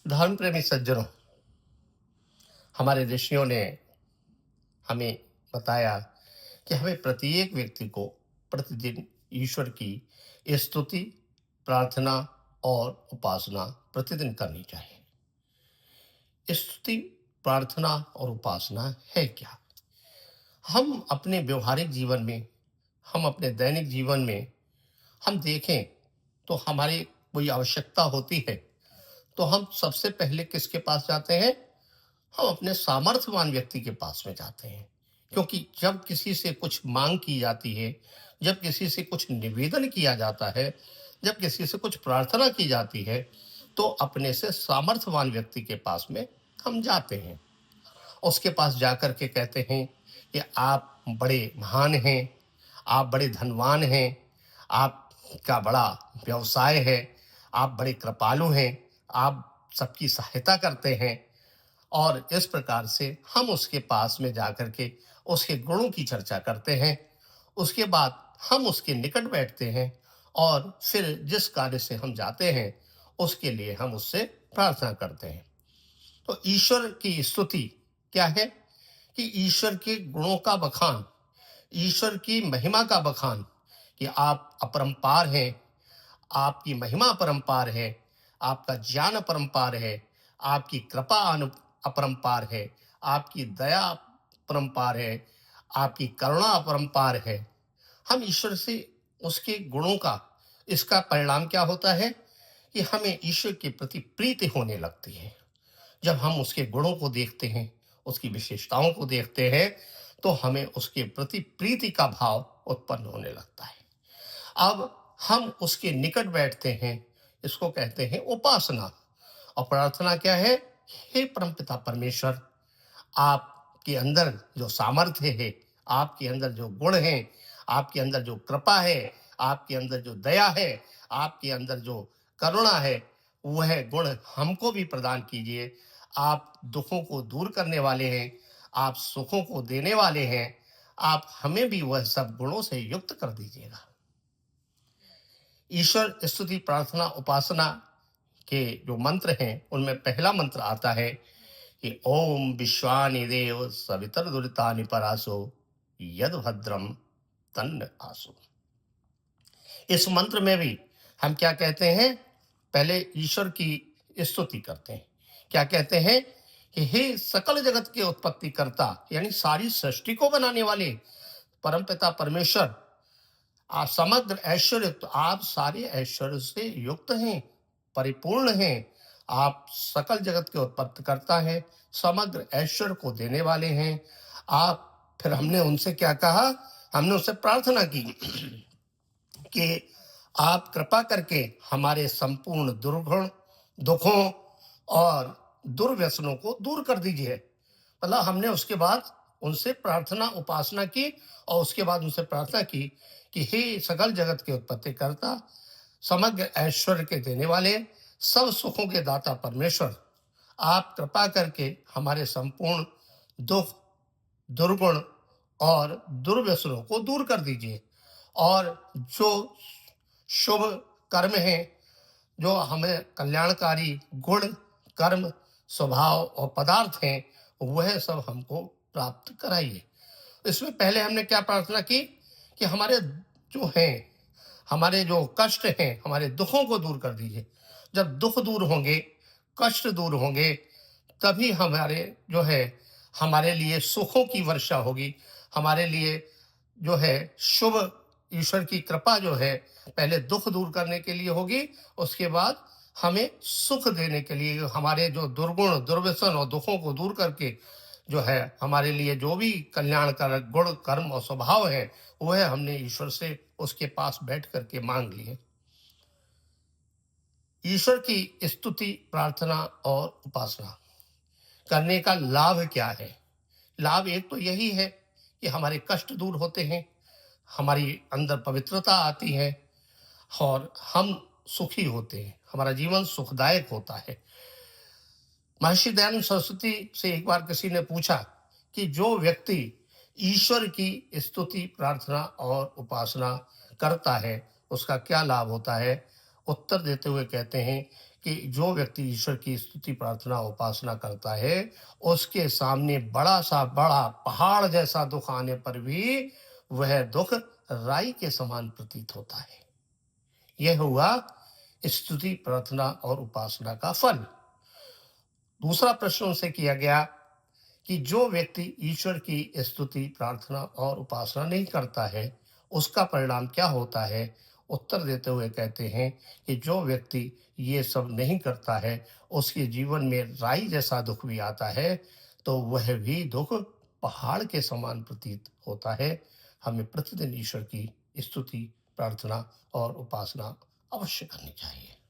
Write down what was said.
धर्म प्रेमी सज्जनों, हमारे ऋषियों ने हमें बताया कि हमें प्रत्येक व्यक्ति को प्रतिदिन ईश्वर की स्तुति, प्रार्थना और उपासना प्रतिदिन करनी चाहिए। स्तुति, प्रार्थना और उपासना है क्या? हम अपने व्यवहारिक जीवन में, हम अपने दैनिक जीवन में हम देखें तो हमारी कोई आवश्यकता होती है तो हम सबसे पहले किसके पास जाते हैं? हम अपने सामर्थ्यवान व्यक्ति के पास में जाते हैं। क्योंकि जब किसी से कुछ मांग की जाती है, जब किसी से कुछ निवेदन किया जाता है, जब किसी से कुछ प्रार्थना की जाती है, तो अपने से सामर्थ्यवान व्यक्ति के पास में हम जाते हैं। उसके पास जाकर के कहते हैं कि आप बड़े महान हैं, आप बड़े धनवान हैं, आपका बड़ा व्यवसाय है, आप बड़े कृपालु हैं, आप सबकी सहायता करते हैं। और इस प्रकार से हम उसके पास में जाकर के उसके गुणों की चर्चा करते हैं। उसके बाद हम उसके निकट बैठते हैं और फिर जिस कार्य से हम जाते हैं, उसके लिए हम उससे प्रार्थना करते हैं। तो ईश्वर की स्तुति क्या है? कि ईश्वर के गुणों का बखान, ईश्वर की महिमा का बखान, कि आप अपरंपार हैं, आपकी महिमा अपरंपार है, आपका ज्ञान अपरंपार है, आपकी कृपा अपरंपार है, आपकी दया अपरंपार है, आपकी करुणा अपरंपार है। हम ईश्वर से उसके गुणों का, इसका परिणाम क्या होता है कि हमें ईश्वर के प्रति प्रीति होने लगती है। जब हम उसके गुणों को देखते हैं, उसकी विशेषताओं को देखते हैं, तो हमें उसके प्रति प्रीति का भाव उत्पन्न होने लगता है। अब हम उसके निकट बैठते हैं, इसको कहते हैं उपासना। और प्रार्थना क्या है? हे परमपिता परमेश्वर, आपके अंदर जो सामर्थ्य है, आपके अंदर जो गुण हैं, आपके अंदर जो कृपा है, आपके अंदर जो दया है, आपके अंदर जो करुणा है, वह गुण हमको भी प्रदान कीजिए। आप दुखों को दूर करने वाले हैं, आप सुखों को देने वाले हैं, आप हमें भी वह सब गुणों से युक्त कर दीजिएगा। ईश्वर स्तुति, प्रार्थना, उपासना के जो मंत्र हैं, उनमें पहला मंत्र आता है कि ओम विश्वानि देव सवितर दुरितानि परासो यद भद्रम तन्न आसो। इस मंत्र में भी हम क्या कहते हैं? पहले ईश्वर की स्तुति करते हैं। क्या कहते हैं? कि हे सकल जगत के उत्पत्ति करता, यानी सारी सृष्टि को बनाने वाले परमपिता परमेश्वर, आप समग्र ऐश्वर्य, तो आप सारे ऐश्वर्य से युक्त हैं, परिपूर्ण हैं। आप सकल जगत के उत्पत्ति करता है, समग्र ऐश्वर्य को देने वाले हैं आप। फिर हमने उनसे क्या कहा? हमने उनसे प्रार्थना की कि आप कृपा करके हमारे संपूर्ण दुर्गुण, दुखों और दुर्व्यसनों को दूर कर दीजिए। मतलब हमने उसके बाद उनसे प्रार्थना, उपासना की, और उसके बाद उनसे प्रार्थना की कि हे सकल जगत के उत्पत्ति करता, समग्र ऐश्वर्य के देने वाले, सब सुखों के दाता परमेश्वर, आप कृपा करके हमारे संपूर्ण दुख, दुर्गुण और दुर्व्यसनों को दूर कर दीजिए। और जो शुभ कर्म हैं, जो हमें कल्याणकारी गुण, कर्म, स्वभाव और पदार्थ हैं, वह सब हमको प्राप्त कराइए। इसमें पहले हमने क्या प्रार्थना की कि हमारे जो हैं, हमारे जो कष्ट हैं, हमारे दुखों को दूर कर दीजिए। जब दुख दूर होंगे, कष्ट दूर होंगे, तभी हमारे जो है, हमारे लिए सुखों की वर्षा होगी। हमारे लिए जो है शुभ, ईश्वर की कृपा जो है, पहले दुख दूर करने के लिए होगी, उसके बाद हमें सुख देने के लिए, हमारे जो दुर्गुण, दुर्व्यसन और दुखों को दूर करके जो है हमारे लिए जो भी कल्याणकारक गुण, कर्म और स्वभाव है, वह हमने ईश्वर से उसके पास बैठ करके मांग लिए। ईश्वर की स्तुति, प्रार्थना और उपासना करने का लाभ क्या है? लाभ एक तो यही है कि हमारे कष्ट दूर होते हैं, हमारी अंदर पवित्रता आती है और हम सुखी होते हैं, हमारा जीवन सुखदायक होता है। महर्षि दयानंद सरस्वती से एक बार किसी ने पूछा कि जो व्यक्ति ईश्वर की स्तुति, प्रार्थना और उपासना करता है, उसका क्या लाभ होता है? उत्तर देते हुए कहते हैं कि जो व्यक्ति ईश्वर की स्तुति प्रार्थना उपासना करता है, उसके सामने बड़ा पहाड़ जैसा दुख आने पर भी वह दुख राई के समान प्रतीत होता है। यह हुआ स्तुति प्रार्थना और उपासना का फल। दूसरा प्रश्न उनसे किया गया कि जो व्यक्ति ईश्वर की स्तुति प्रार्थना और उपासना नहीं करता है, उसका परिणाम क्या होता है? उत्तर देते हुए कहते हैं कि जो व्यक्ति ये सब नहीं करता है, उसके जीवन में राई जैसा दुख भी आता है, तो वह भी दुख पहाड़ के समान प्रतीत होता है। हमें प्रतिदिन ईश्वर की स्तुति प्रार्थना और उपासना अवश्य करनी चाहिए।